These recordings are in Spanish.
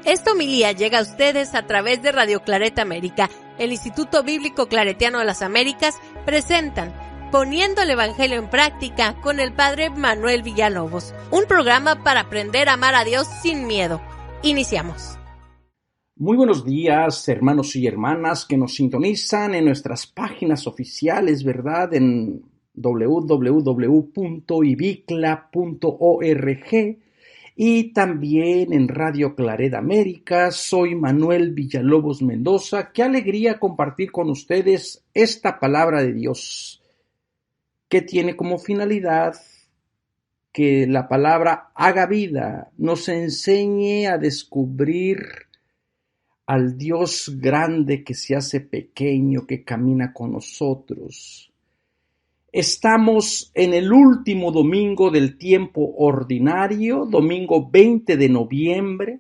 Esta homilía llega a ustedes a través de Radio Claret América. El Instituto Bíblico Claretiano de las Américas presentan Poniendo el Evangelio en Práctica con el Padre Manuel Villalobos, un programa para aprender a amar a Dios sin miedo. Iniciamos. Muy buenos días, hermanos y hermanas que nos sintonizan en nuestras páginas oficiales, ¿verdad? En www.ibicla.org y también en Radio Claret América. Soy Manuel Villalobos Mendoza. Qué alegría compartir con ustedes esta palabra de Dios, que tiene como finalidad que la palabra haga vida, nos enseñe a descubrir al Dios grande que se hace pequeño, que camina con nosotros. Estamos en el último domingo del tiempo ordinario, domingo 20 de noviembre.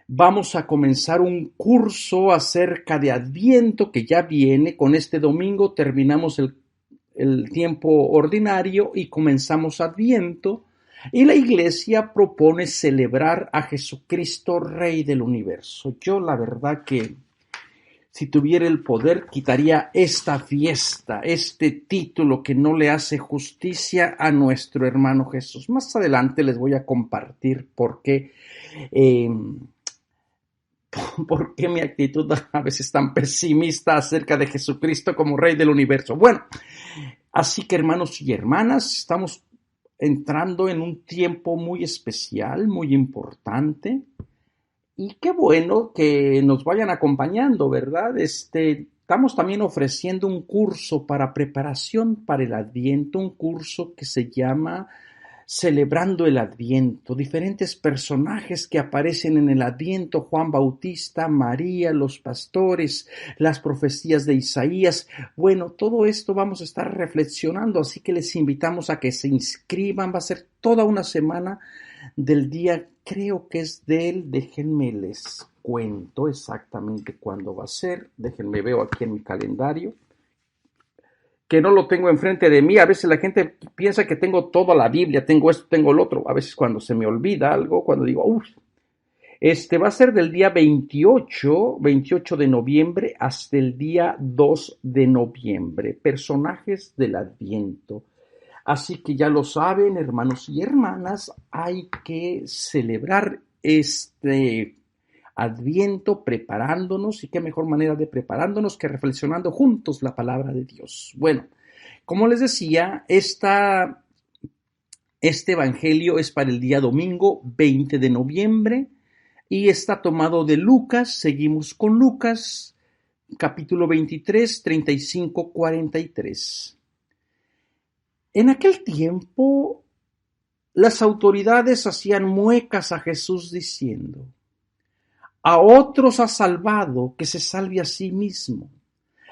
Vamos a comenzar un curso acerca de Adviento que ya viene. Con este domingo terminamos el tiempo ordinario y comenzamos Adviento. Y la Iglesia propone celebrar a Jesucristo, Rey del Universo. Yo la verdad que si tuviera el poder quitaría esta fiesta, este título que no le hace justicia a nuestro hermano Jesús. Más adelante les voy a compartir por qué mi actitud a veces tan pesimista acerca de Jesucristo como Rey del Universo. Bueno, así que hermanos y hermanas, estamos entrando en un tiempo muy especial, muy importante, y qué bueno que nos vayan acompañando, ¿verdad? Estamos también ofreciendo un curso para preparación para el Adviento, un curso que se llama Celebrando el Adviento, diferentes personajes que aparecen en el Adviento: Juan Bautista, María, los pastores, las profecías de Isaías. Bueno, todo esto vamos a estar reflexionando, así que les invitamos a que se inscriban. Va a ser toda una semana del día, creo que es déjenme les cuento exactamente cuándo va a ser, veo aquí en mi calendario, que no lo tengo enfrente de mí. A veces la gente piensa que tengo toda la Biblia, tengo esto, tengo lo otro. A veces cuando se me olvida algo, cuando digo, va a ser del día 28 de noviembre hasta el día 2 de noviembre, personajes del Adviento. Así que ya lo saben, hermanos y hermanas, hay que celebrar este Adviento preparándonos, y qué mejor manera de preparándonos que reflexionando juntos la palabra de Dios. Bueno, como les decía, este evangelio es para el día domingo 20 de noviembre y está tomado de Lucas. Seguimos con Lucas, capítulo 23, 35, 43. En aquel tiempo, las autoridades hacían muecas a Jesús diciendo: a otros ha salvado, que se salve a sí mismo,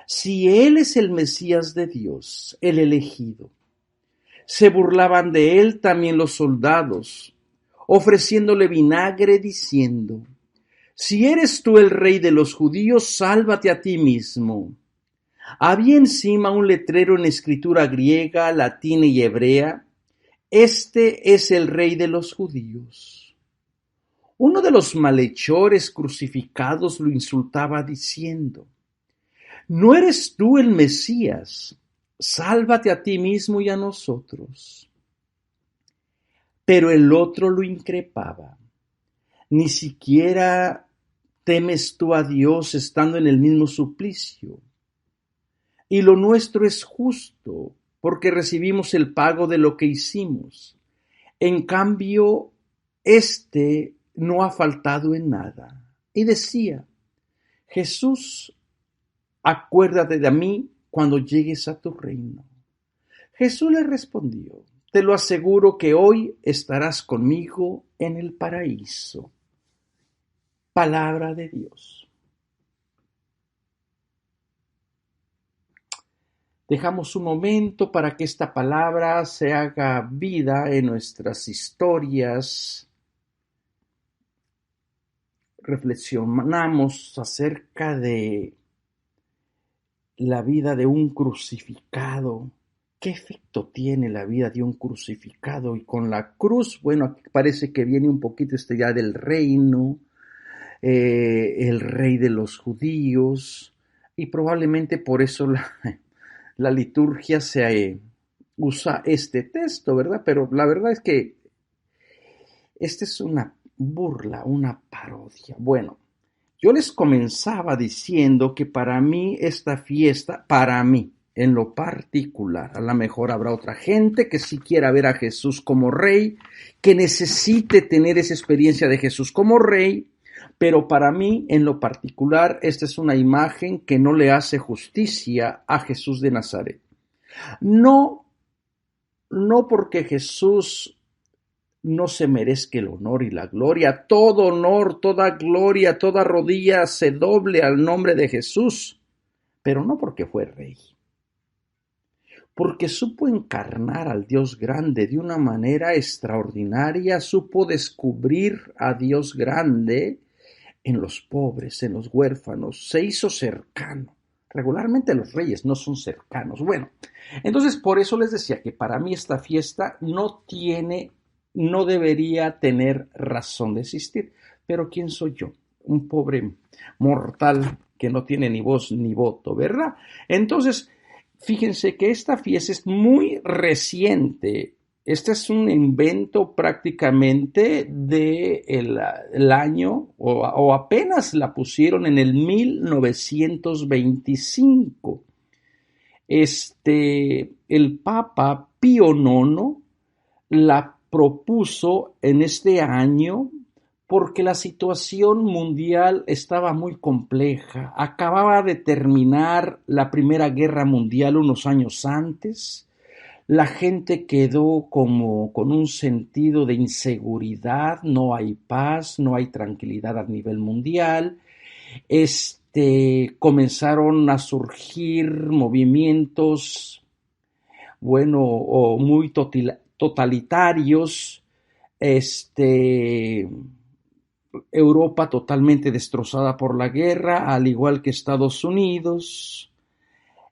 si él es el Mesías de Dios, el elegido. Se burlaban de él también los soldados, ofreciéndole vinagre, diciendo: si eres tú el rey de los judíos, sálvate a ti mismo. Había encima un letrero en escritura griega, latina y hebrea: este es el rey de los judíos. Uno de los malhechores crucificados lo insultaba diciendo: ¿no eres tú el Mesías? Sálvate a ti mismo y a nosotros. Pero el otro lo increpaba: ¿ni siquiera temes tú a Dios estando en el mismo suplicio? Y lo nuestro es justo, porque recibimos el pago de lo que hicimos. En cambio, no ha faltado en nada. Y decía: Jesús, acuérdate de mí cuando llegues a tu reino. Jesús le respondió: te lo aseguro que hoy estarás conmigo en el paraíso. Palabra de Dios. Dejamos un momento para que esta palabra se haga vida en nuestras historias. Reflexionamos acerca de la vida de un crucificado. ¿Qué efecto tiene la vida de un crucificado? Y con la cruz, bueno, aquí parece que viene un poquito ya del reino, el rey de los judíos, y probablemente por eso la liturgia se usa este texto, ¿verdad? Pero la verdad es que esta es una burla, una parodia. Bueno, yo les comenzaba diciendo que para mí esta fiesta, para mí, en lo particular, a lo mejor habrá otra gente que sí quiera ver a Jesús como rey, que necesite tener esa experiencia de Jesús como rey, pero para mí, en lo particular, esta es una imagen que no le hace justicia a Jesús de Nazaret. No porque Jesús no se merezca el honor y la gloria. Todo honor, toda gloria, toda rodilla se doble al nombre de Jesús, pero no porque fue rey. Porque supo encarnar al Dios grande de una manera extraordinaria, supo descubrir a Dios grande en los pobres, en los huérfanos, se hizo cercano. Regularmente los reyes no son cercanos. Bueno, entonces por eso les decía que para mí esta fiesta no debería tener razón de existir. Pero ¿quién soy yo? Un pobre mortal que no tiene ni voz ni voto, ¿verdad? Entonces, fíjense que esta fiesta es muy reciente. Este es un invento prácticamente del año, o apenas la pusieron en el 1925. El Papa Pío IX la propuso en este año porque la situación mundial estaba muy compleja. Acababa de terminar la Primera Guerra Mundial unos años antes. La gente quedó como con un sentido de inseguridad, no hay paz, no hay tranquilidad a nivel mundial. Comenzaron a surgir movimientos, muy totalitarios. Europa totalmente destrozada por la guerra, al igual que Estados Unidos.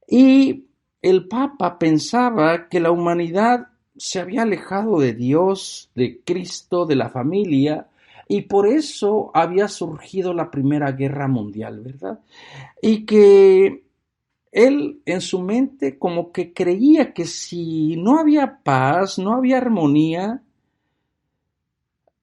Y el Papa pensaba que la humanidad se había alejado de Dios, de Cristo, de la familia, y por eso había surgido la Primera Guerra Mundial, ¿verdad? Y que él en su mente como que creía que si no había paz, no había armonía,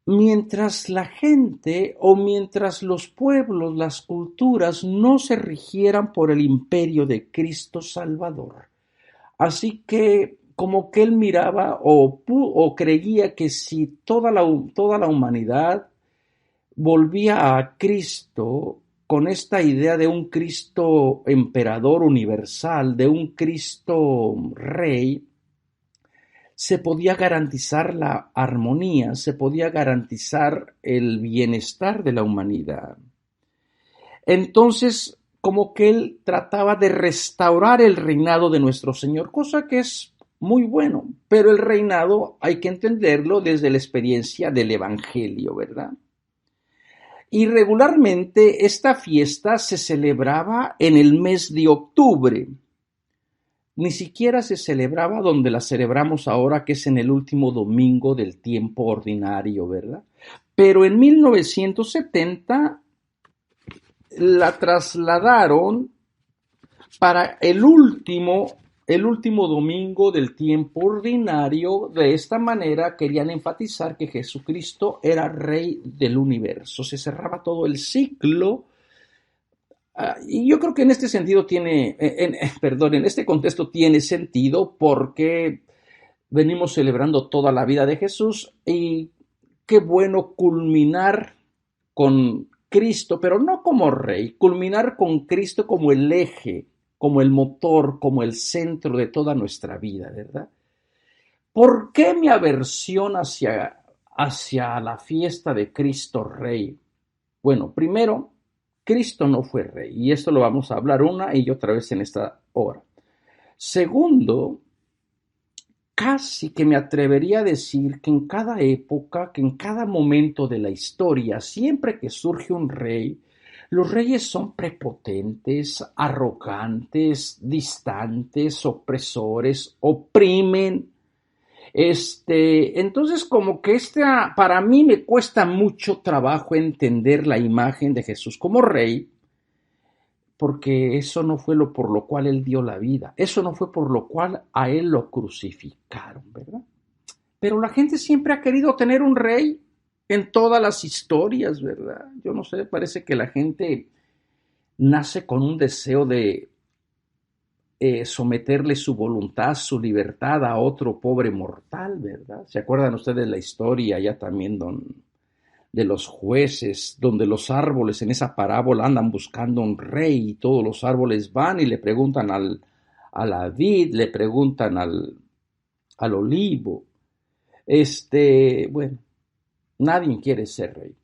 mientras la gente o mientras los pueblos, las culturas no se rigieran por el imperio de Cristo Salvador. Así que como que él miraba o creía que si toda la humanidad volvía a Cristo con esta idea de un Cristo emperador universal, de un Cristo rey, se podía garantizar la armonía, se podía garantizar el bienestar de la humanidad. Entonces, como que él trataba de restaurar el reinado de nuestro Señor, cosa que es muy bueno, pero el reinado hay que entenderlo desde la experiencia del Evangelio, ¿verdad? Y regularmente esta fiesta se celebraba en el mes de octubre. Ni siquiera se celebraba donde la celebramos ahora, que es en el último domingo del tiempo ordinario, ¿verdad? Pero en 1970 la trasladaron para el último domingo del tiempo ordinario. De esta manera querían enfatizar que Jesucristo era Rey del universo. Se cerraba todo el ciclo. Y yo creo que en este sentido en este contexto tiene sentido, porque venimos celebrando toda la vida de Jesús y qué bueno culminar con Cristo, pero no como Rey, culminar con Cristo como el eje, como el motor, como el centro de toda nuestra vida, ¿verdad? ¿Por qué mi aversión hacia la fiesta de Cristo Rey? Bueno, primero, Cristo no fue rey, y esto lo vamos a hablar una y otra vez en esta hora. Segundo, casi que me atrevería a decir que en cada época, que en cada momento de la historia, siempre que surge un rey, los reyes son prepotentes, arrogantes, distantes, opresores, oprimen. Entonces como que para mí me cuesta mucho trabajo entender la imagen de Jesús como rey, porque eso no fue por lo cual él dio la vida, eso no fue por lo cual a él lo crucificaron, ¿verdad? Pero la gente siempre ha querido tener un rey en todas las historias, ¿verdad? Yo no sé, parece que la gente nace con un deseo de someterle su voluntad, su libertad a otro pobre mortal, ¿verdad? ¿Se acuerdan ustedes la historia ya también de los jueces, donde los árboles en esa parábola andan buscando un rey y todos los árboles van y le preguntan a la vid, le preguntan al olivo? Bueno, nadie quiere ser rey.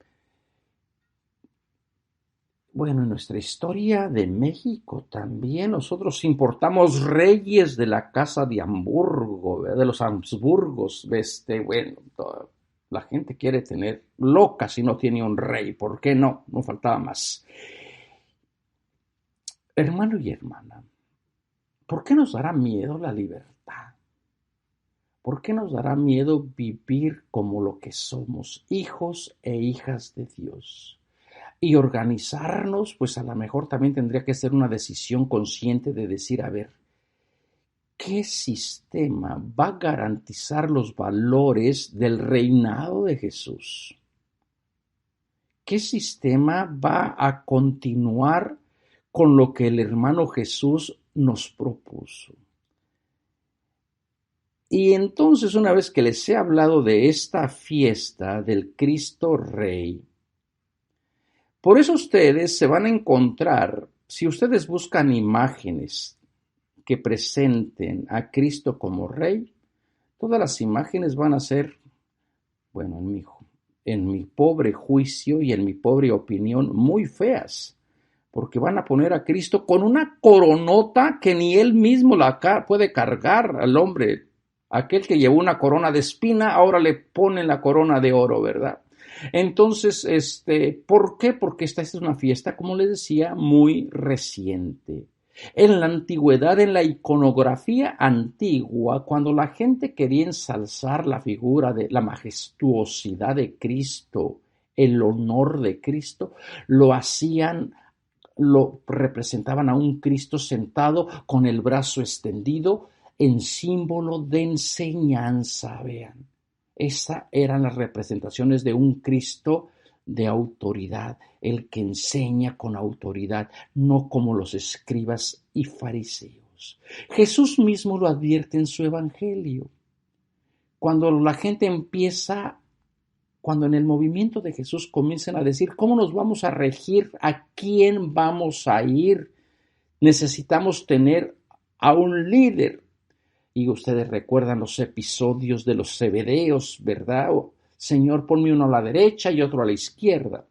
Bueno, en nuestra historia de México también nosotros importamos reyes de la casa de Hamburgo, ¿verdad? De los Habsburgos. Bueno, la gente quiere tener loca si no tiene un rey. ¿Por qué no? No faltaba más. Hermano y hermana, ¿por qué nos dará miedo la libertad? ¿Por qué nos dará miedo vivir como lo que somos, hijos e hijas de Dios? Y organizarnos, pues a lo mejor también tendría que ser una decisión consciente de decir, a ver, ¿qué sistema va a garantizar los valores del reinado de Jesús? ¿Qué sistema va a continuar con lo que el hermano Jesús nos propuso? Y entonces, una vez que les he hablado de esta fiesta del Cristo Rey, por eso ustedes se van a encontrar, si ustedes buscan imágenes que presenten a Cristo como Rey, todas las imágenes van a ser, bueno, en mi pobre juicio y en mi pobre opinión, muy feas, porque van a poner a Cristo con una coronota que ni él mismo puede cargar al hombre. Aquel que llevó una corona de espina, ahora le ponen la corona de oro, ¿verdad? Entonces, ¿por qué? Porque esta es una fiesta, como les decía, muy reciente. En la antigüedad, en la iconografía antigua, cuando la gente quería ensalzar la figura de la majestuosidad de Cristo, el honor de Cristo, lo representaban a un Cristo sentado con el brazo extendido en símbolo de enseñanza, vean. Esas eran las representaciones de un Cristo de autoridad, el que enseña con autoridad, no como los escribas y fariseos. Jesús mismo lo advierte en su evangelio. Cuando la gente cuando en el movimiento de Jesús comienzan a decir, ¿cómo nos vamos a regir? ¿A quién vamos a ir? Necesitamos tener a un líder. Y ustedes recuerdan los episodios de los zebedeos, ¿verdad? Señor, ponme uno a la derecha y otro a la izquierda.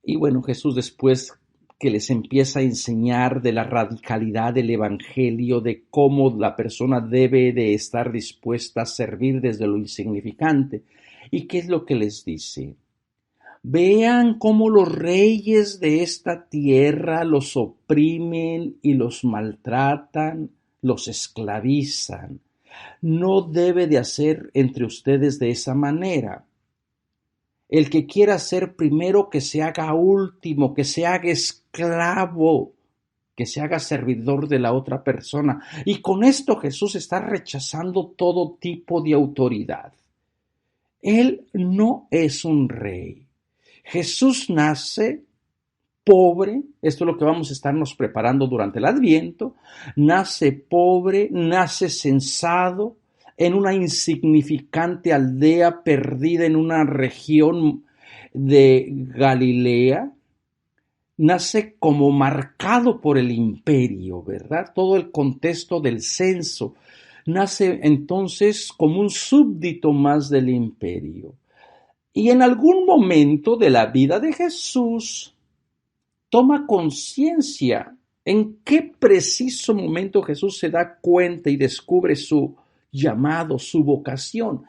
Y bueno, Jesús, después que les empieza a enseñar de la radicalidad del evangelio, de cómo la persona debe de estar dispuesta a servir desde lo insignificante. ¿Y qué es lo que les dice? Vean cómo los reyes de esta tierra los oprimen y los maltratan, los esclavizan. No debe de hacer entre ustedes de esa manera. El que quiera ser primero, que se haga último, que se haga esclavo, que se haga servidor de la otra persona. Y con esto Jesús está rechazando todo tipo de autoridad. Él no es un rey. Jesús nace pobre, esto es lo que vamos a estarnos preparando durante el Adviento, nace pobre, nace censado en una insignificante aldea perdida en una región de Galilea, nace como marcado por el imperio, ¿verdad? Todo el contexto del censo, nace entonces como un súbdito más del imperio. Y en algún momento de la vida de Jesús, toma conciencia en qué preciso momento Jesús se da cuenta y descubre su llamado, su vocación.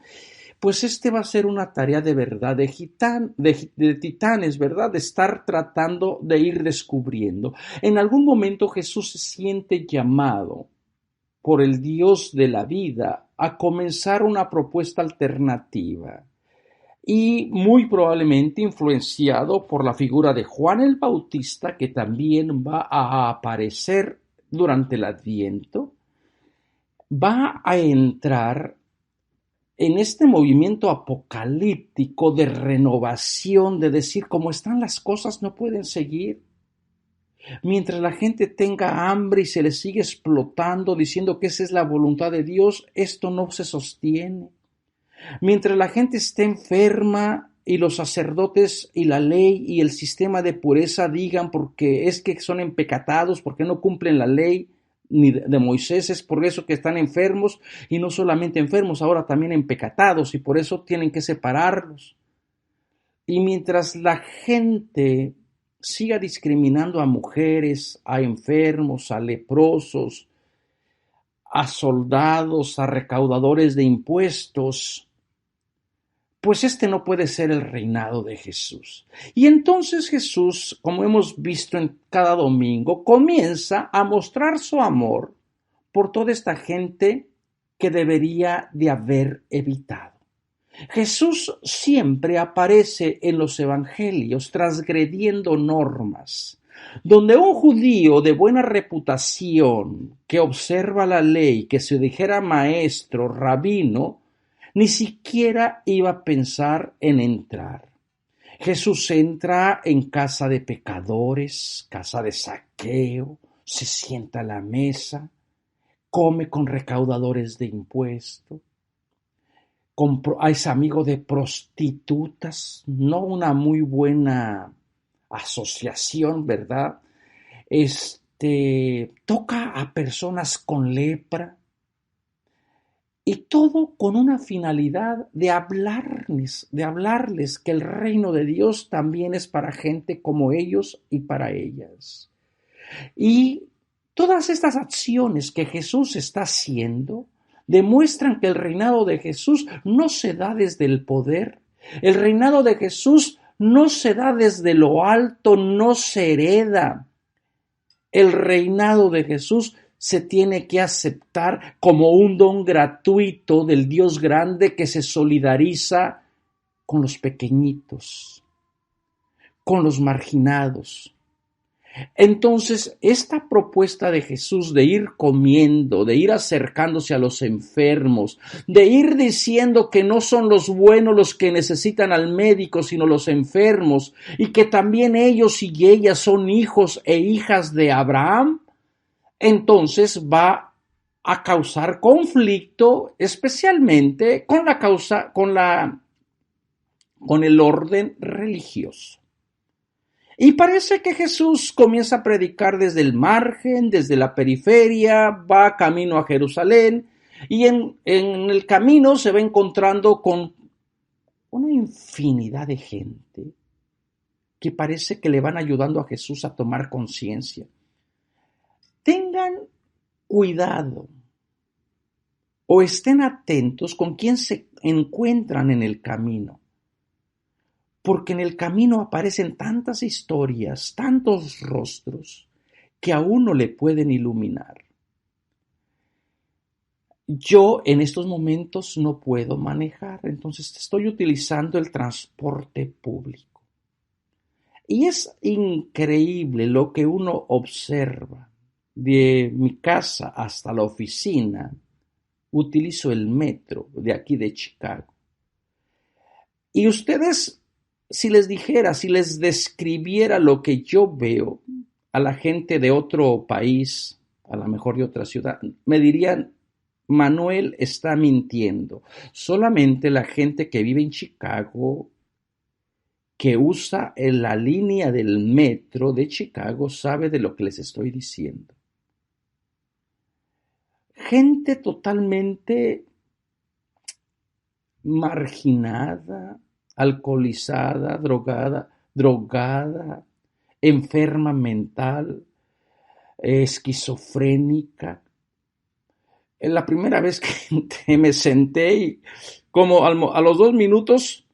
Pues va a ser una tarea de verdad, de titanes, ¿verdad? De estar tratando de ir descubriendo. En algún momento Jesús se siente llamado por el Dios de la vida a comenzar una propuesta alternativa y muy probablemente influenciado por la figura de Juan el Bautista, que también va a aparecer durante el Adviento, va a entrar en este movimiento apocalíptico de renovación, de decir, como están las cosas, no pueden seguir. Mientras la gente tenga hambre y se le sigue explotando, diciendo que esa es la voluntad de Dios, esto no se sostiene. Mientras la gente esté enferma y los sacerdotes y la ley y el sistema de pureza digan porque es que son empecatados, porque no cumplen la ley ni de Moisés, es por eso que están enfermos, y no solamente enfermos, ahora también empecatados, y por eso tienen que separarlos. Y mientras la gente siga discriminando a mujeres, a enfermos, a leprosos, a soldados, a recaudadores de impuestos, pues este no puede ser el reinado de Jesús. Y entonces Jesús, como hemos visto en cada domingo, comienza a mostrar su amor por toda esta gente que debería de haber evitado. Jesús siempre aparece en los evangelios transgrediendo normas, donde un judío de buena reputación que observa la ley, que se dijera maestro, rabino, ni siquiera iba a pensar en entrar. Jesús entra en casa de pecadores, casa de saqueo, se sienta a la mesa, come con recaudadores de impuestos, es amigo de prostitutas, no una muy buena asociación, ¿verdad? Toca a personas con lepra, y todo con una finalidad de hablarles que el reino de Dios también es para gente como ellos y para ellas. Y todas estas acciones que Jesús está haciendo demuestran que el reinado de Jesús no se da desde el poder, el reinado de Jesús no se da desde lo alto, no se hereda. El reinado de Jesús se tiene que aceptar como un don gratuito del Dios grande que se solidariza con los pequeñitos, con los marginados. Entonces, esta propuesta de Jesús de ir comiendo, de ir acercándose a los enfermos, de ir diciendo que no son los buenos los que necesitan al médico, sino los enfermos, y que también ellos y ellas son hijos e hijas de Abraham, entonces va a causar conflicto, especialmente con el orden religioso. Y parece que Jesús comienza a predicar desde el margen, desde la periferia, va camino a Jerusalén, y en el camino se va encontrando con una infinidad de gente que parece que le van ayudando a Jesús a tomar conciencia. Tengan cuidado o estén atentos con quién se encuentran en el camino, porque en el camino aparecen tantas historias, tantos rostros, que a uno le pueden iluminar. Yo en estos momentos no puedo manejar, entonces estoy utilizando el transporte público. Y es increíble lo que uno observa. De mi casa hasta la oficina, utilizo el metro de aquí de Chicago. Y ustedes, si les describiera lo que yo veo a la gente de otro país, a lo mejor de otra ciudad, me dirían, Manuel está mintiendo. Solamente la gente que vive en Chicago, que usa la línea del metro de Chicago, sabe de lo que les estoy diciendo. Gente totalmente marginada, alcoholizada, drogada, enferma mental, esquizofrénica. La primera vez que me senté y como a los 2 minutos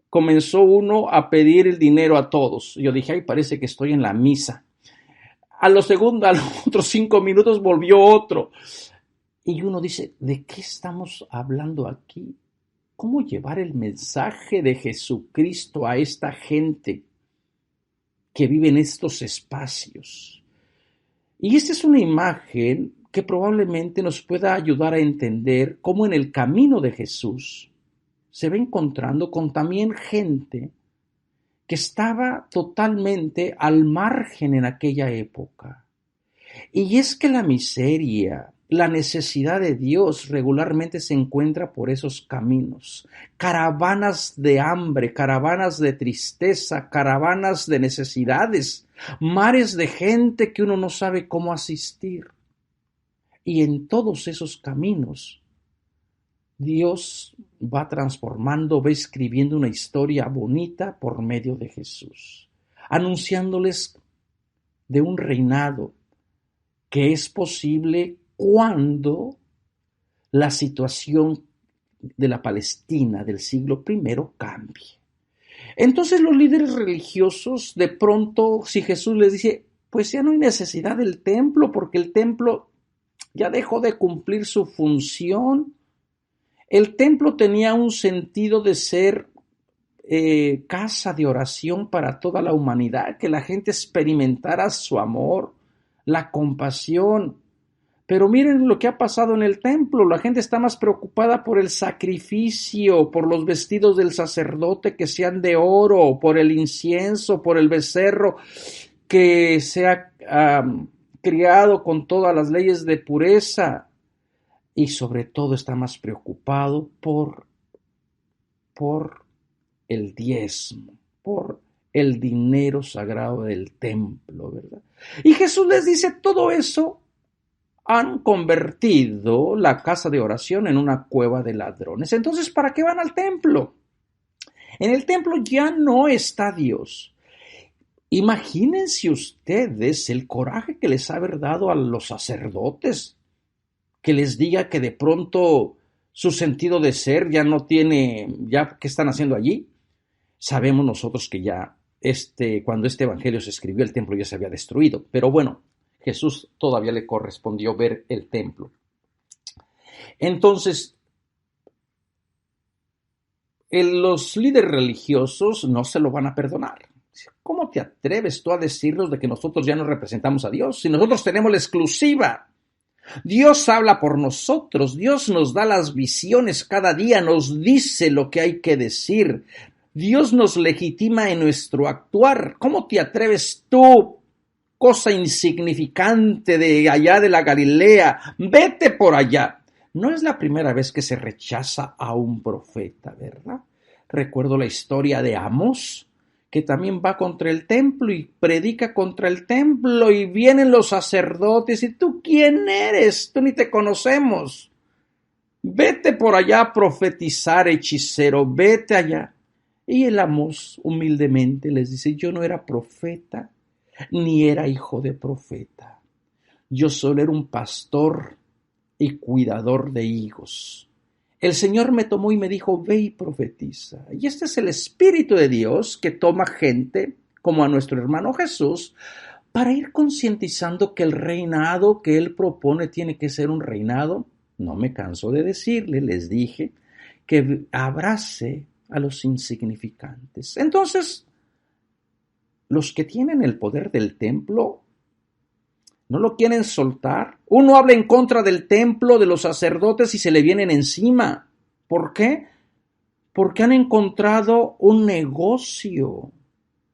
comenzó uno a pedir el dinero a todos. Yo dije, ay, parece que estoy en la misa. A los otros 5 minutos volvió otro. Y uno dice, ¿de qué estamos hablando aquí? ¿Cómo llevar el mensaje de Jesucristo a esta gente que vive en estos espacios? Y esta es una imagen que probablemente nos pueda ayudar a entender cómo en el camino de Jesús se va encontrando con también gente que estaba totalmente al margen en aquella época. Y es que la miseria, la necesidad de Dios regularmente se encuentra por esos caminos. Caravanas de hambre, caravanas de tristeza, caravanas de necesidades, mares de gente que uno no sabe cómo asistir. Y en todos esos caminos, Dios va transformando, va escribiendo una historia bonita por medio de Jesús, anunciándoles de un reinado que es posible cuando la situación de la Palestina del siglo I cambie. Entonces los líderes religiosos, de pronto, si Jesús les dice, pues ya no hay necesidad del templo, porque el templo ya dejó de cumplir su función. El templo tenía un sentido de ser casa de oración para toda la humanidad, que la gente experimentara su amor, la compasión. Pero miren lo que ha pasado en el templo. La gente está más preocupada por el sacrificio, por los vestidos del sacerdote que sean de oro, por el incienso, por el becerro que sea criado con todas las leyes de pureza. Y sobre todo está más preocupado por el diezmo, por el dinero sagrado del templo, ¿verdad? Y Jesús les dice, todo eso han convertido la casa de oración en una cueva de ladrones. Entonces, ¿para qué van al templo? En el templo ya no está Dios. Imagínense ustedes el coraje que les ha dado a los sacerdotes, que les diga que de pronto su sentido de ser ya no tiene, ya ¿qué están haciendo allí? Sabemos nosotros que ya cuando este evangelio se escribió, el templo ya se había destruido, pero bueno, Jesús todavía le correspondió ver el templo. Entonces, los líderes religiosos no se lo van a perdonar. ¿Cómo te atreves tú a decirnos de que nosotros ya no representamos a Dios? Si nosotros tenemos la exclusiva. Dios habla por nosotros, Dios nos da las visiones cada día, nos dice lo que hay que decir. Dios nos legitima en nuestro actuar. ¿Cómo te atreves tú, cosa insignificante de allá de la Galilea? Vete por allá. No es la primera vez que se rechaza a un profeta, ¿verdad? Recuerdo la historia de Amós, que también va contra el templo y predica contra el templo y vienen los sacerdotes y ¿tú quién eres? Tú ni te conocemos. Vete por allá a profetizar, hechicero, vete allá. Y el Amós humildemente les dice, yo no era profeta, ni era hijo de profeta. Yo solo era un pastor y cuidador de higos. El Señor me tomó y me dijo, ve y profetiza. Y este es el Espíritu de Dios que toma gente, como a nuestro hermano Jesús, para ir concientizando que el reinado que Él propone tiene que ser un reinado, no me canso de decirle, les dije, que abrace a los insignificantes. Entonces, los que tienen el poder del templo no lo quieren soltar. Uno habla en contra del templo, de los sacerdotes y se le vienen encima. ¿Por qué? Porque han encontrado un negocio.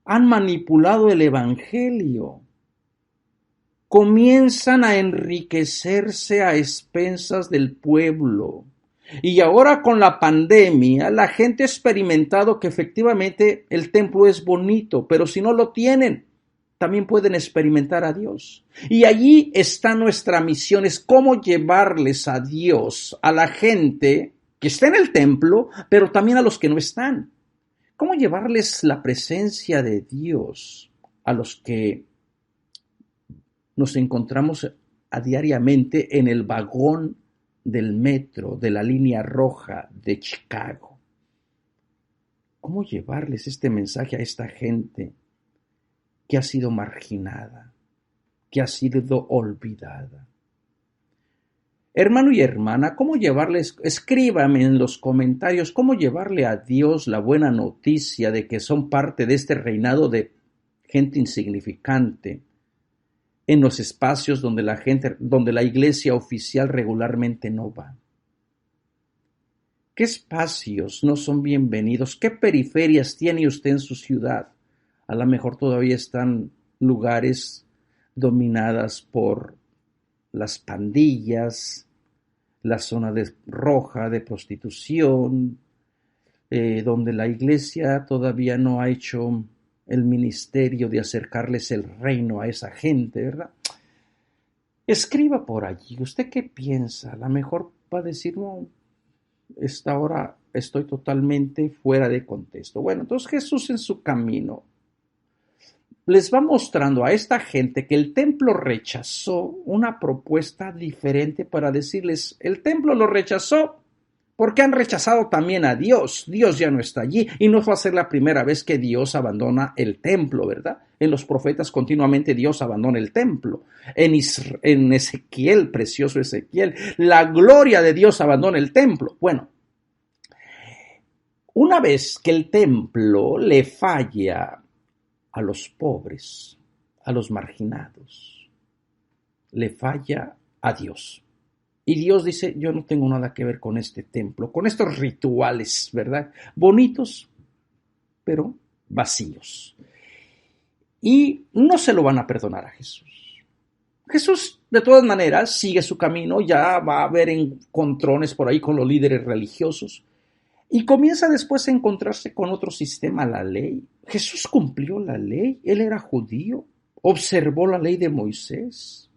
Han manipulado el evangelio. Comienzan a enriquecerse a expensas del pueblo. Y ahora con la pandemia, la gente ha experimentado que efectivamente el templo es bonito, pero si no lo tienen, también pueden experimentar a Dios. Y allí está nuestra misión, es cómo llevarles a Dios a la gente que está en el templo, pero también a los que no están. Cómo llevarles la presencia de Dios a los que nos encontramos diariamente en el vagón del metro, de la línea roja de Chicago. ¿Cómo llevarles este mensaje a esta gente que ha sido marginada, que ha sido olvidada? Hermano y hermana, ¿cómo llevarles? Escríbame en los comentarios cómo llevarle a Dios la buena noticia de que son parte de este reinado de gente insignificante en los espacios donde la iglesia oficial regularmente no va. ¿Qué espacios no son bienvenidos? ¿Qué periferias tiene usted en su ciudad? A lo mejor todavía están lugares dominadas por las pandillas, la zona roja de prostitución, donde la iglesia todavía no ha hecho el ministerio de acercarles el reino a esa gente, ¿verdad? Escriba por allí. ¿Usted qué piensa? A lo mejor va a decir, no, esta hora estoy totalmente fuera de contexto. Bueno, entonces Jesús en su camino les va mostrando a esta gente que el templo rechazó una propuesta diferente para decirles, el templo lo rechazó porque han rechazado también a Dios. Dios ya no está allí y no va a ser la primera vez que Dios abandona el templo, ¿verdad? En los profetas continuamente Dios abandona el templo. En Ezequiel, precioso Ezequiel, la gloria de Dios abandona el templo. Bueno, una vez que el templo le falla a los pobres, a los marginados, le falla a Dios. Y Dios dice, yo no tengo nada que ver con este templo, con estos rituales, ¿verdad? Bonitos, pero vacíos. Y no se lo van a perdonar a Jesús. Jesús, de todas maneras, sigue su camino, ya va a haber encontrones por ahí con los líderes religiosos, y comienza después a encontrarse con otro sistema, la ley. Jesús cumplió la ley, él era judío, observó la ley de Moisés.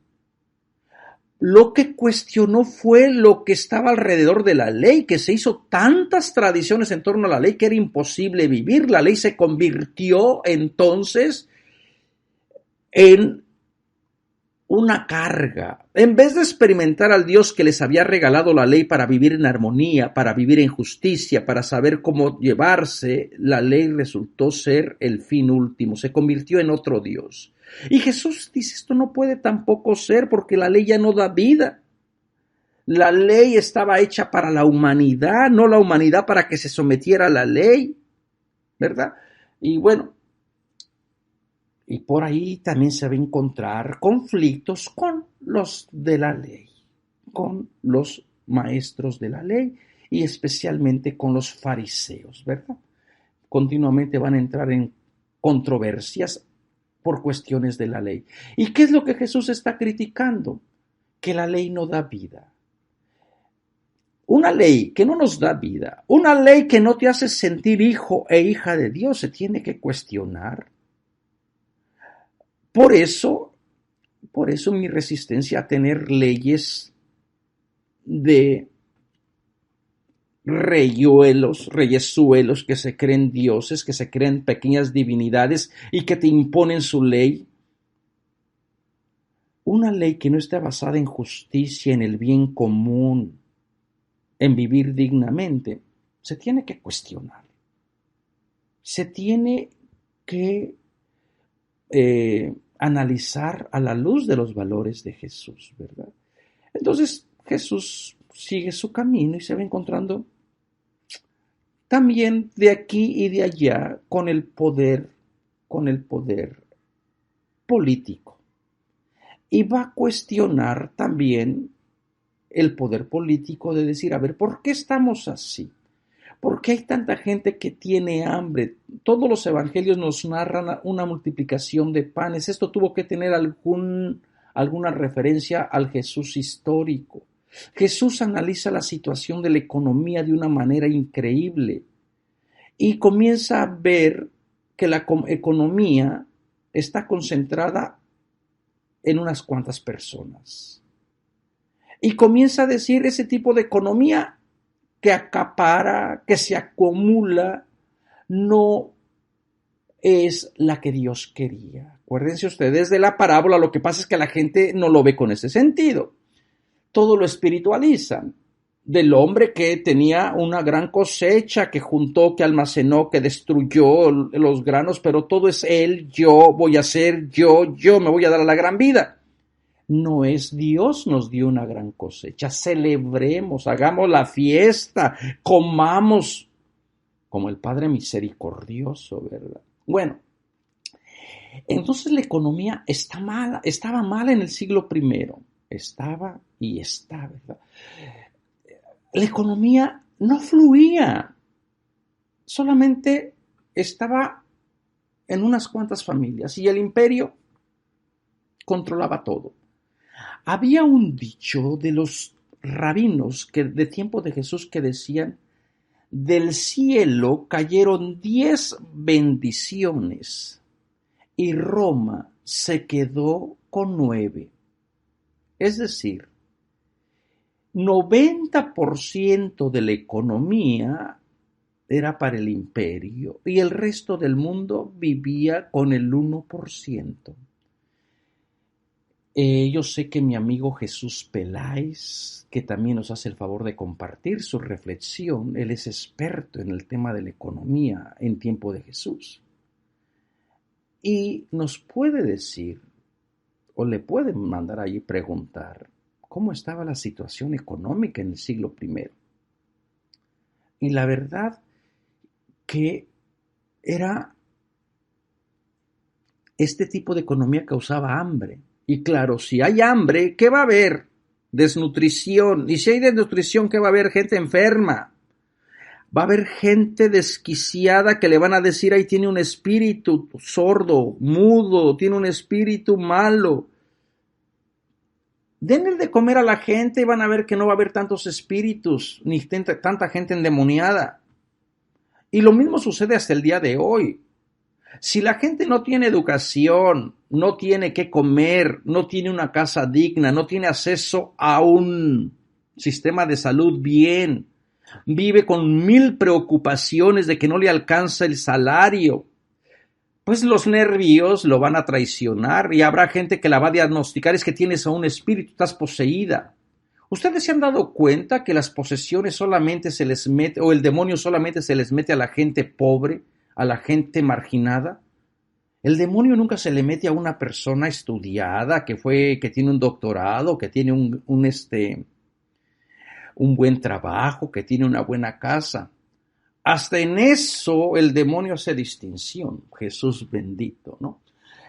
Lo que cuestionó fue lo que estaba alrededor de la ley, que se hizo tantas tradiciones en torno a la ley que era imposible vivir. La ley se convirtió entonces en una carga. En vez de experimentar al Dios que les había regalado la ley para vivir en armonía, para vivir en justicia, para saber cómo llevarse, la ley resultó ser el fin último, se convirtió en otro Dios. Y Jesús dice, esto no puede tampoco ser porque la ley ya no da vida. La ley estaba hecha para la humanidad, no la humanidad para que se sometiera a la ley, ¿verdad? Y bueno, y por ahí también se va a encontrar conflictos con los de la ley, con los maestros de la ley y especialmente con los fariseos, ¿verdad? Continuamente van a entrar en controversias por cuestiones de la ley. ¿Y qué es lo que Jesús está criticando? Que la ley no da vida. Una ley que no nos da vida, una ley que no te hace sentir hijo e hija de Dios, se tiene que cuestionar. Por eso mi resistencia a tener leyes de reyezuelos que se creen dioses, que se creen pequeñas divinidades y que te imponen su ley. Una ley que no está basada en justicia, en el bien común, en vivir dignamente, se tiene que cuestionar. Se tiene que analizar a la luz de los valores de Jesús, ¿verdad? Entonces Jesús sigue su camino y se va encontrando también de aquí y de allá con el poder político. Y va a cuestionar también el poder político de decir, a ver, ¿por qué estamos así? ¿Por qué hay tanta gente que tiene hambre? Todos los evangelios nos narran una multiplicación de panes. Esto tuvo que tener alguna referencia al Jesús histórico. Jesús analiza la situación de la economía de una manera increíble y comienza a ver que la economía está concentrada en unas cuantas personas. Y comienza a decir ese tipo de economía que acapara, que se acumula, no es la que Dios quería. Acuérdense ustedes de la parábola, lo que pasa es que la gente no lo ve con ese sentido. Todo lo espiritualizan. Del hombre que tenía una gran cosecha, que juntó, que almacenó, que destruyó los granos, pero todo es él, yo voy a ser, yo me voy a dar a la gran vida. no es Dios nos dio una gran cosecha. Celebremos, hagamos la fiesta, comamos como el Padre misericordioso, ¿verdad? Bueno, entonces la economía estaba mala en el siglo I. Estaba y está, ¿verdad? La economía no fluía, solamente estaba en unas cuantas familias y el imperio controlaba todo. Había un dicho de los rabinos de tiempo de Jesús que decían: del cielo cayeron 10 bendiciones y Roma se quedó con 9. Es decir, 90% de la economía era para el imperio y el resto del mundo vivía con el 1%. Yo sé que mi amigo Jesús Peláez, que también nos hace el favor de compartir su reflexión, él es experto en el tema de la economía en tiempo de Jesús. Y nos puede decir, o le pueden mandar allí preguntar, cómo estaba la situación económica en el siglo I. Y la verdad que era este tipo de economía causaba hambre. Y claro, si hay hambre, ¿qué va a haber? Desnutrición. Y si hay desnutrición, ¿qué va a haber? Gente enferma. Va a haber gente desquiciada que le van a decir: ahí tiene un espíritu sordo, mudo, tiene un espíritu malo. Denle de comer a la gente y van a ver que no va a haber tantos espíritus, ni tanta gente endemoniada. Y lo mismo sucede hasta el día de hoy. Si la gente no tiene educación, no tiene qué comer, no tiene una casa digna, no tiene acceso a un sistema de salud bien, vive con 1000 preocupaciones de que no le alcanza el salario, pues los nervios lo van a traicionar y habrá gente que la va a diagnosticar: es que tienes a un espíritu, estás poseída. ¿Ustedes se han dado cuenta que las posesiones solamente se les mete, o el demonio solamente se les mete a la gente pobre, a la gente marginada? El demonio nunca se le mete a una persona estudiada, que tiene un doctorado, que tiene un buen trabajo, que tiene una buena casa. Hasta en eso el demonio hace distinción. Jesús bendito, ¿no?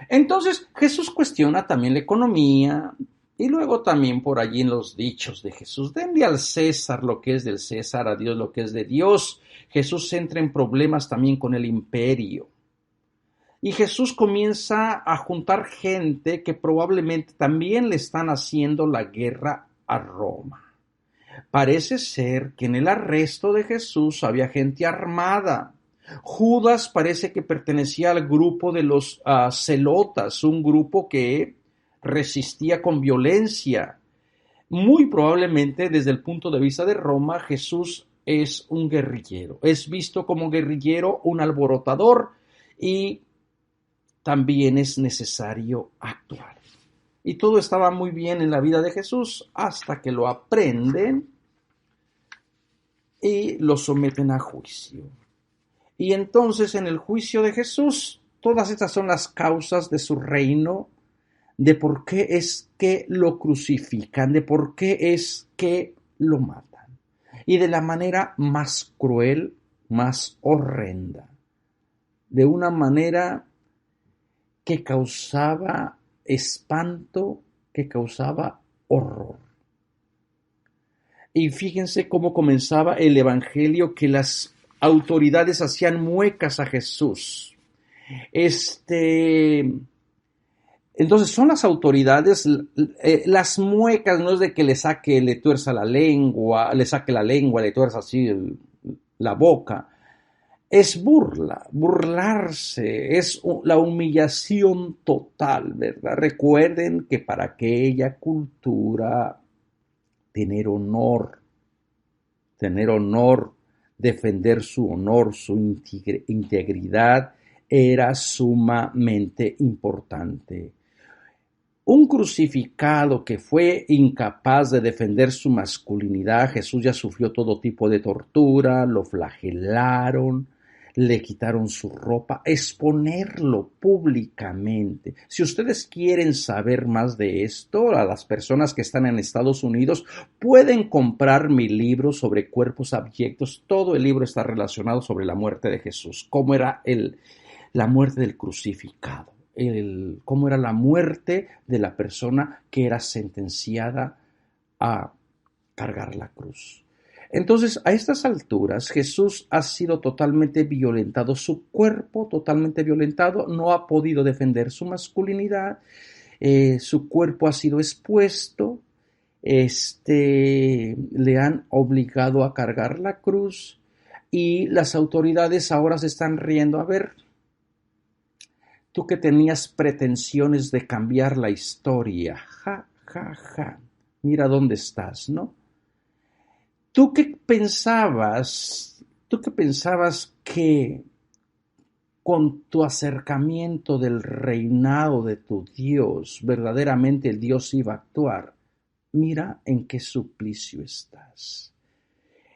Entonces Jesús cuestiona también la economía. Y luego también por allí en los dichos de Jesús: denle al César lo que es del César, a Dios lo que es de Dios. Jesús entra en problemas también con el imperio. Y Jesús comienza a juntar gente que probablemente también le están haciendo la guerra a Roma. Parece ser que en el arresto de Jesús había gente armada. Judas parece que pertenecía al grupo de los celotas, un grupo que resistía con violencia. Muy probablemente desde el punto de vista de Roma, Jesús es un guerrillero. Es visto como guerrillero, un alborotador, y también es necesario actuar. Y todo estaba muy bien en la vida de Jesús hasta que lo aprenden y lo someten a juicio. Y entonces en el juicio de Jesús, todas estas son las causas de su reino, de por qué es que lo crucifican, de por qué es que lo matan. Y de la manera más cruel, más horrenda, de una manera que causaba espanto, que causaba horror. Y fíjense cómo comenzaba el evangelio, que las autoridades hacían muecas a Jesús. Entonces son las autoridades, las muecas no es de que le tuerza la lengua, le saque la lengua, le tuerza así la boca. Es burlarse, es la humillación total, ¿verdad? Recuerden que para aquella cultura tener honor, defender su honor, su integridad era sumamente importante. Un crucificado que fue incapaz de defender su masculinidad, Jesús ya sufrió todo tipo de tortura, lo flagelaron, le quitaron su ropa, exponerlo públicamente. Si ustedes quieren saber más de esto, a las personas que están en Estados Unidos, pueden comprar mi libro sobre cuerpos abyectos. Todo el libro está relacionado sobre la muerte de Jesús, cómo era la muerte del crucificado, cómo era la muerte de la persona que era sentenciada a cargar la cruz. Entonces, a estas alturas, Jesús ha sido totalmente violentado, su cuerpo totalmente violentado, no ha podido defender su masculinidad, su cuerpo ha sido expuesto, le han obligado a cargar la cruz y las autoridades ahora se están riendo. A ver, tú que tenías pretensiones de cambiar la historia, ja, ja, ja, mira dónde estás, ¿no? ¿Tú qué pensabas que con tu acercamiento del reinado de tu Dios, verdaderamente el Dios iba a actuar? Mira en qué suplicio estás.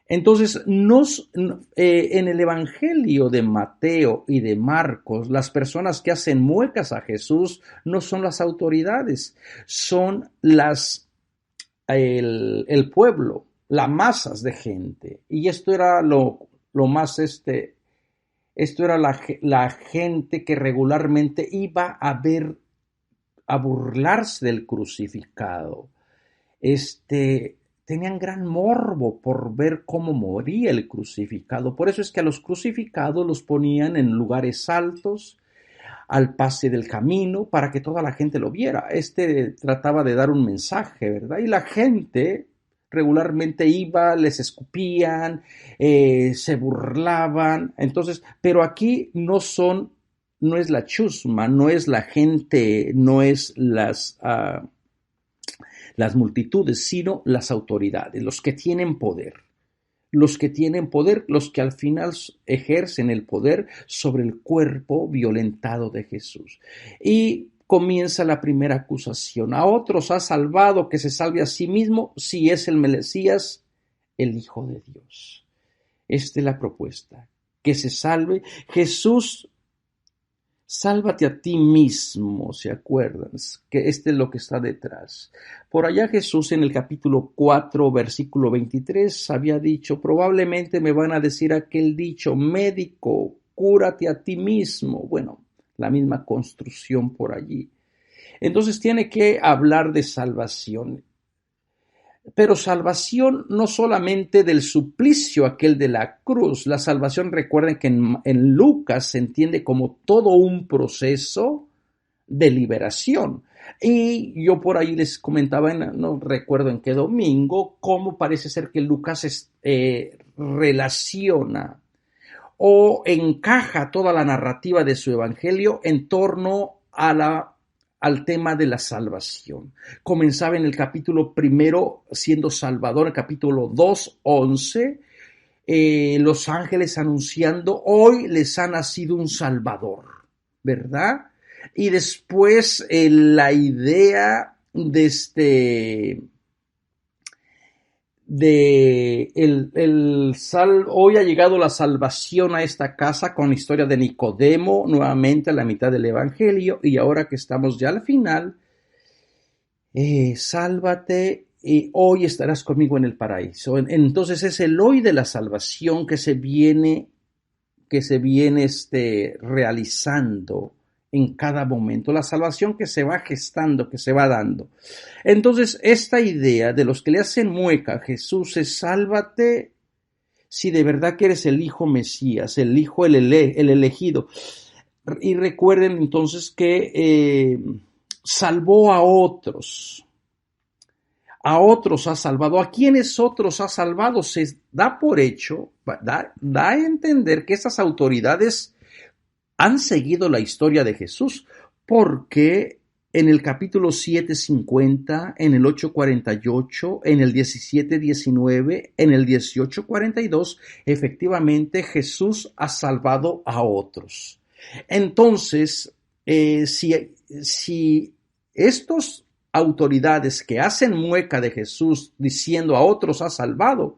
Entonces, en el Evangelio de Mateo y de Marcos, las personas que hacen muecas a Jesús no son las autoridades, son el pueblo, las masas de gente. Y esto era esto era la gente que regularmente iba a burlarse del crucificado. Tenían gran morbo por ver cómo moría el crucificado. Por eso es que a los crucificados los ponían en lugares altos, al pase del camino, para que toda la gente lo viera. Trataba de dar un mensaje, ¿verdad? Y la gente regularmente iba, les escupían, se burlaban. Entonces, pero aquí no es la chusma, no es la gente, no es las multitudes, sino las autoridades, los que tienen poder. Los que al final ejercen el poder sobre el cuerpo violentado de Jesús. Y comienza la primera acusación. A otros ha salvado, que se salve a sí mismo, si es el Mesías, el Hijo de Dios. Esta es la propuesta, que se salve. Jesús, sálvate a ti mismo, ¿se acuerdan? Que es lo que está detrás. Por allá Jesús en el capítulo 4, versículo 23, había dicho, probablemente me van a decir aquel dicho, médico, cúrate a ti mismo. Bueno, la misma construcción por allí. Entonces tiene que hablar de salvación. Pero salvación no solamente del suplicio aquel de la cruz. La salvación, recuerden que en Lucas se entiende como todo un proceso de liberación. Y yo por ahí les comentaba, no recuerdo en qué domingo, cómo parece ser que Lucas relaciona o encaja toda la narrativa de su evangelio en torno al tema de la salvación. Comenzaba en el capítulo 1 siendo Salvador, en el capítulo 2, 11, los ángeles anunciando, hoy les ha nacido un Salvador, ¿verdad? Y después la idea hoy ha llegado la salvación a esta casa con la historia de Nicodemo, nuevamente a la mitad del evangelio, y ahora que estamos ya al final, sálvate y hoy estarás conmigo en el paraíso. Entonces es el hoy de la salvación que se viene realizando en cada momento, la salvación que se va gestando, que se va dando. Entonces, esta idea de los que le hacen mueca a Jesús es sálvate si de verdad que eres el Hijo Mesías, el Hijo, el elegido. Y recuerden entonces que salvó a otros ha salvado. ¿A quiénes otros ha salvado? Se da por hecho, da a entender que esas autoridades han seguido la historia de Jesús, porque en el capítulo 7:50, en el 8:48, en el 17:19, en el 18:42, efectivamente Jesús ha salvado a otros. Entonces, si estos autoridades que hacen mueca de Jesús diciendo a otros ha salvado,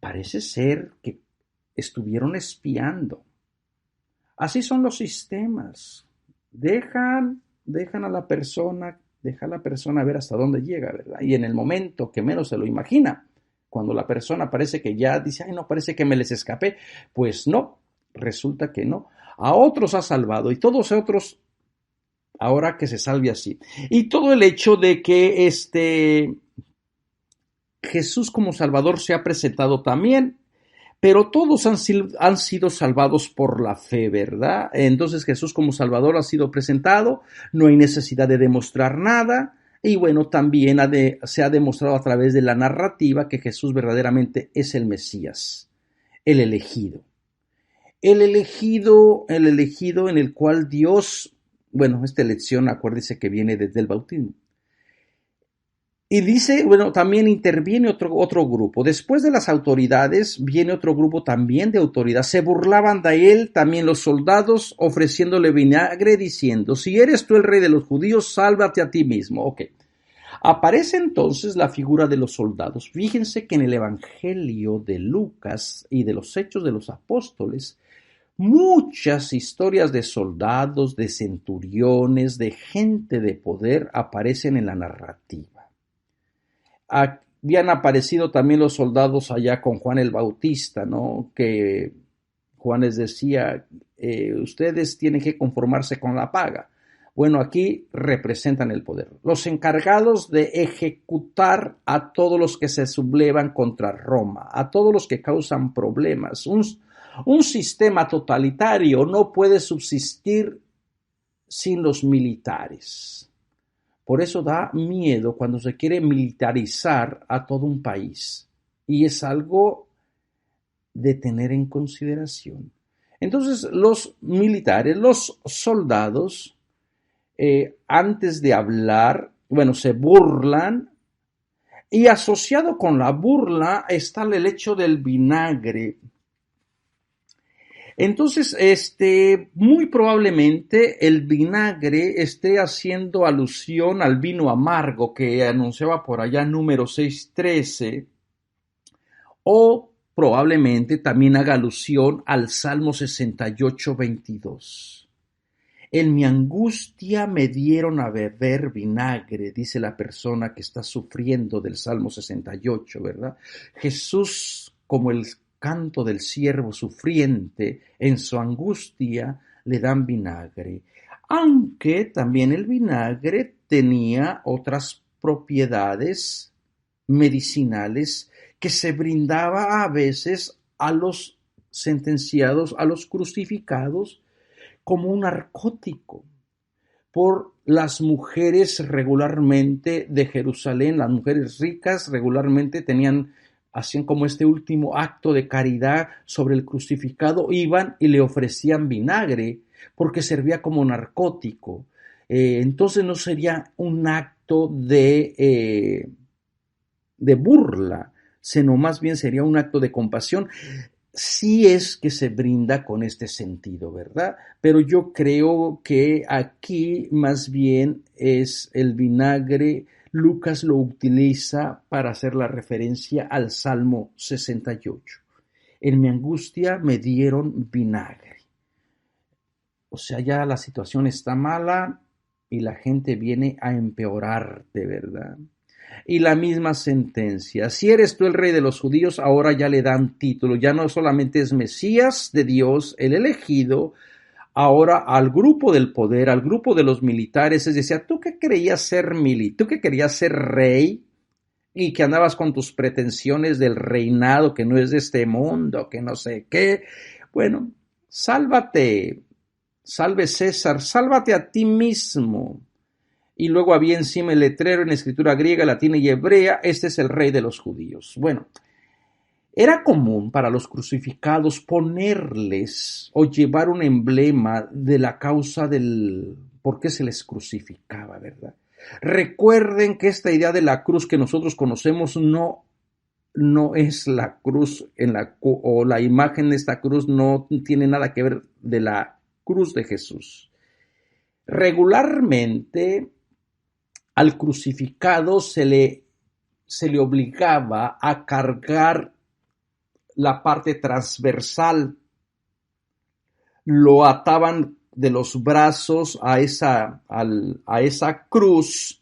parece ser que estuvieron espiando. Así son los sistemas. Deja a la persona ver hasta dónde llega, ¿verdad? Y en el momento que menos se lo imagina, cuando la persona parece que ya dice, ay, no, parece que me les escapé, pues no, resulta que no. A otros ha salvado y todos otros, ahora que se salve así. Y todo el hecho de que Jesús como Salvador se ha presentado también, pero todos han sido salvados por la fe, ¿verdad? Entonces Jesús como Salvador ha sido presentado, no hay necesidad de demostrar nada, y bueno, también se ha demostrado a través de la narrativa que Jesús verdaderamente es el Mesías, el elegido. El elegido en el cual Dios, bueno, esta elección, acuérdese que viene desde el bautismo. Y dice, bueno, también interviene otro grupo. Después de las autoridades, viene otro grupo también de autoridad. Se burlaban de él también los soldados, ofreciéndole vinagre, diciendo, si eres tú el rey de los judíos, sálvate a ti mismo. Ok. Aparece entonces la figura de los soldados. Fíjense que en el Evangelio de Lucas y de los Hechos de los Apóstoles, muchas historias de soldados, de centuriones, de gente de poder aparecen en la narrativa. Habían aparecido también los soldados allá con Juan el Bautista, ¿no? Que Juan les decía, ustedes tienen que conformarse con la paga. Bueno, aquí representan el poder. Los encargados de ejecutar a todos los que se sublevan contra Roma, a todos los que causan problemas. Un sistema totalitario no puede subsistir sin los militares. Por eso da miedo cuando se quiere militarizar a todo un país. Y es algo de tener en consideración. Entonces, los militares, los soldados, antes de hablar, bueno, se burlan. Y asociado con la burla está el hecho del vinagre. Entonces, muy probablemente el vinagre esté haciendo alusión al vino amargo que anunciaba por allá número 6:13, o probablemente también haga alusión al Salmo 68:22. En mi angustia me dieron a beber vinagre, dice la persona que está sufriendo del Salmo 68, ¿verdad? Jesús, como el canto del siervo sufriente, en su angustia le dan vinagre. Aunque también el vinagre tenía otras propiedades medicinales que se brindaba a veces a los sentenciados, a los crucificados, como un narcótico. Por las mujeres regularmente de Jerusalén, las mujeres ricas regularmente hacían como este último acto de caridad sobre el crucificado, iban y le ofrecían vinagre porque servía como narcótico. Entonces no sería un acto de burla, sino más bien sería un acto de compasión, si es que se brinda con este sentido, ¿verdad? Pero yo creo que aquí más bien es el vinagre. Lucas lo utiliza para hacer la referencia al Salmo 68. En mi angustia me dieron vinagre. O sea, ya la situación está mala y la gente viene a empeorarte, ¿verdad? Y la misma sentencia. Si eres tú el rey de los judíos, ahora ya le dan título. Ya no solamente es Mesías de Dios, el elegido, ahora al grupo del poder, al grupo de los militares, es decir, tú que querías ser tú que querías ser rey y que andabas con tus pretensiones del reinado que no es de este mundo, que no sé qué, bueno, sálvate, salve César, sálvate a ti mismo. Y luego había encima el letrero en escritura griega, latina y hebrea, este es el rey de los judíos. Bueno, era común para los crucificados ponerles o llevar un emblema de la causa del por qué se les crucificaba, ¿verdad? Recuerden que esta idea de la cruz que nosotros conocemos no es la cruz o la imagen de esta cruz no tiene nada que ver de la cruz de Jesús. Regularmente al crucificado se le obligaba a cargar la parte transversal lo ataban de los brazos a esa cruz,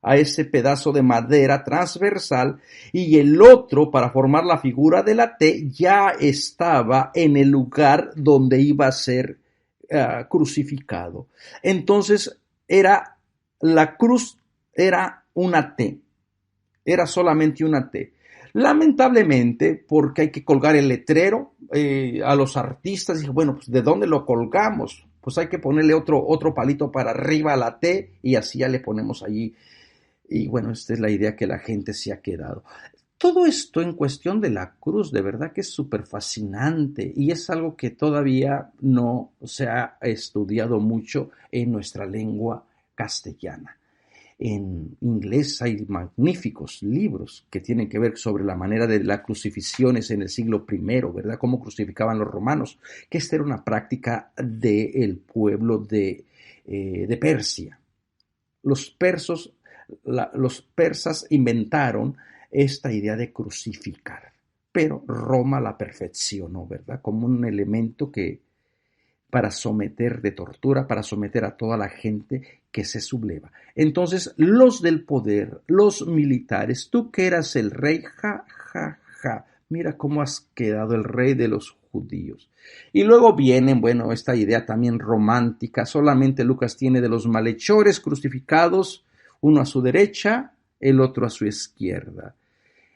a ese pedazo de madera transversal, y el otro, para formar la figura de la T, ya estaba en el lugar donde iba a ser crucificado. Entonces la cruz era una T, era solamente una T. Lamentablemente, porque hay que colgar el letrero, a los artistas dije, bueno, pues ¿de dónde lo colgamos? Pues hay que ponerle otro palito para arriba a la T y así ya le ponemos allí. Y bueno, esta es la idea que la gente se ha quedado. Todo esto en cuestión de la cruz, de verdad que es súper fascinante y es algo que todavía no se ha estudiado mucho en nuestra lengua castellana. En inglés hay magníficos libros que tienen que ver sobre la manera de las crucifixiones en el siglo I, ¿verdad? Cómo crucificaban los romanos, que esta era una práctica del pueblo de Persia. Los persas inventaron esta idea de crucificar, pero Roma la perfeccionó, ¿verdad? Como un elemento para someter de tortura, para someter a toda la gente que se subleva. Entonces, los del poder, los militares, tú que eras el rey, mira cómo has quedado el rey de los judíos. Y luego viene, bueno, esta idea también romántica, solamente Lucas tiene de los malhechores crucificados, uno a su derecha, el otro a su izquierda.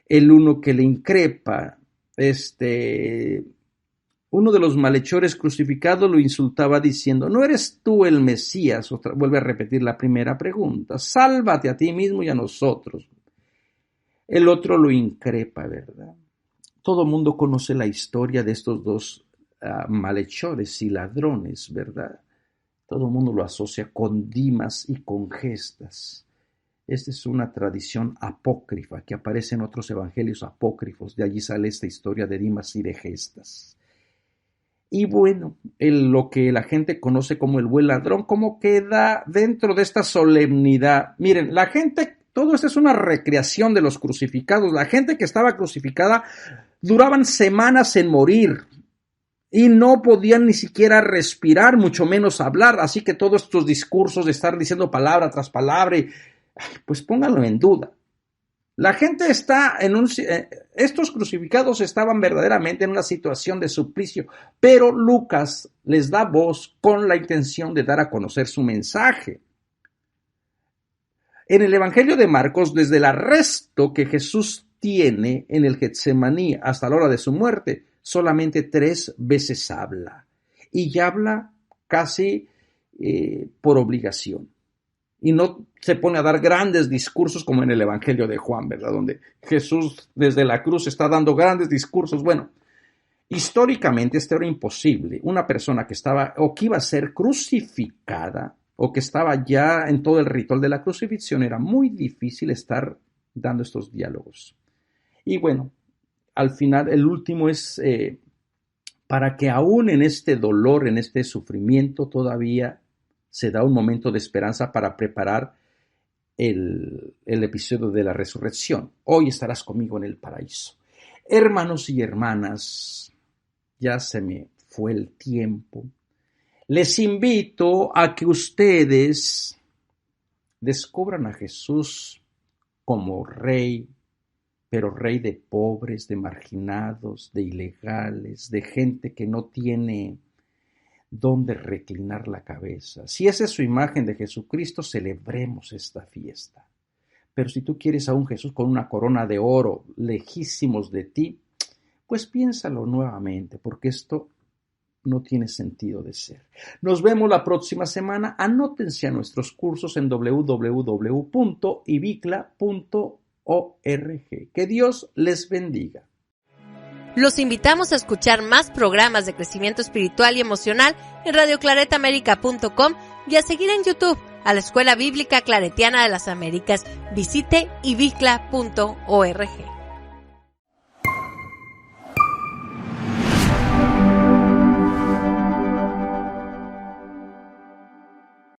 El uno que le increpa, uno de los malhechores crucificados lo insultaba diciendo, ¿no eres tú el Mesías? Vuelve a repetir la primera pregunta, sálvate a ti mismo y a nosotros. El otro lo increpa, ¿verdad? Todo el mundo conoce la historia de estos dos malhechores y ladrones, ¿verdad? Todo el mundo lo asocia con Dimas y con Gestas. Esta es una tradición apócrifa que aparece en otros evangelios apócrifos. De allí sale esta historia de Dimas y de Gestas. Y bueno, lo que la gente conoce como el buen ladrón, como queda dentro de esta solemnidad. Miren, la gente, todo esto es una recreación de los crucificados. La gente que estaba crucificada duraban semanas en morir y no podían ni siquiera respirar, mucho menos hablar. Así que todos estos discursos de estar diciendo palabra tras palabra, pues pónganlo en duda. La gente está estos crucificados estaban verdaderamente en una situación de suplicio, pero Lucas les da voz con la intención de dar a conocer su mensaje. En el Evangelio de Marcos, desde el arresto que Jesús tiene en el Getsemaní hasta la hora de su muerte, solamente 3 veces habla. Y ya habla casi por obligación. Y no se pone a dar grandes discursos como en el Evangelio de Juan, ¿verdad? Donde Jesús desde la cruz está dando grandes discursos. Bueno, históricamente esto era imposible. Una persona que estaba o que iba a ser crucificada o que estaba ya en todo el ritual de la crucifixión, era muy difícil estar dando estos diálogos. Y bueno, al final el último es para que aún en este dolor, en este sufrimiento todavía se da un momento de esperanza para preparar el episodio de la resurrección. Hoy estarás conmigo en el paraíso. Hermanos y hermanas, ya se me fue el tiempo. Les invito a que ustedes descubran a Jesús como rey, pero rey de pobres, de marginados, de ilegales, de gente que no tiene dónde reclinar la cabeza. Si esa es su imagen de Jesucristo, celebremos esta fiesta. Pero si tú quieres a un Jesús con una corona de oro lejísimos de ti, pues piénsalo nuevamente, porque esto no tiene sentido de ser. Nos vemos la próxima semana. Anótense a nuestros cursos en www.ibicla.org. Que Dios les bendiga. Los invitamos a escuchar más programas de crecimiento espiritual y emocional en radioclaretamerica.com y a seguir en YouTube a la Escuela Bíblica Claretiana de las Américas. Visite ibicla.org.